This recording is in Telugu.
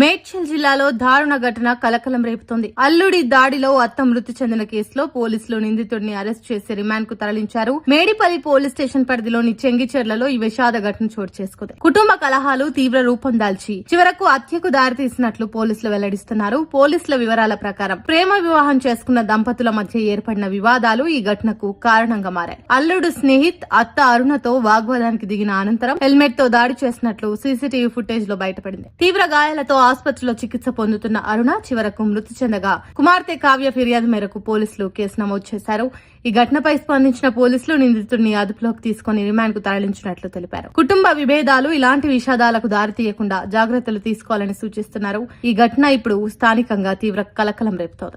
మేడ్చల్ జిల్లాలో దారుణ ఘటన కలకలం రేపుతోంది. అల్లుడి దాడిలో అత్త మృతి చెందిన కేసులో పోలీసులు నిందితుడిని అరెస్ట్ చేసి రిమాండ్ కు తరలించారు. మేడిపల్లి పోలీస్ స్టేషన్ పరిధిలోని చెంగిచెర్లలో ఈ విషాద ఘటన చోటు చేసుకుంది. కుటుంబ కలహాలు తీవ్ర రూపం దాల్చి చివరకు హత్యకు దారితీసినట్లు పోలీసులు వెల్లడిస్తున్నారు. పోలీసుల వివరాల ప్రకారం ప్రేమ వివాహం చేసుకున్న దంపతుల మధ్య ఏర్పడిన వివాదాలు ఈ ఘటనకు కారణంగా మారాయి. అల్లుడు స్నేహిత్ అత్త అరుణతో వాగ్వాదానికి దిగిన అనంతరం హెల్మెట్ తో దాడి చేసినట్లు సీసీటీవీ ఫుటేజ్ లో బయటపడింది. తీవ్ర గాయాలతో ఆసుపత్రిలో చికిత్స పొందుతున్న అరుణ చివరకు మృతి చెందగా కుమార్తె కావ్య ఫిర్యాదు మేరకు పోలీసులు కేసు నమోదు చేశారు. ఈ ఘటనపై స్పందించిన పోలీసులు నిందితుడిని అదుపులోకి తీసుకుని రిమాండ్ కు తరలించినట్లు తెలిపారు. కుటుంబ విభేదాలు ఇలాంటి విషాదాలకు దారితీయకుండా జాగ్రత్తలు తీసుకోవాలని సూచిస్తున్నారు. ఈ ఘటన ఇప్పుడు స్థానికంగా తీవ్ర కలకలం రేపుతోంది.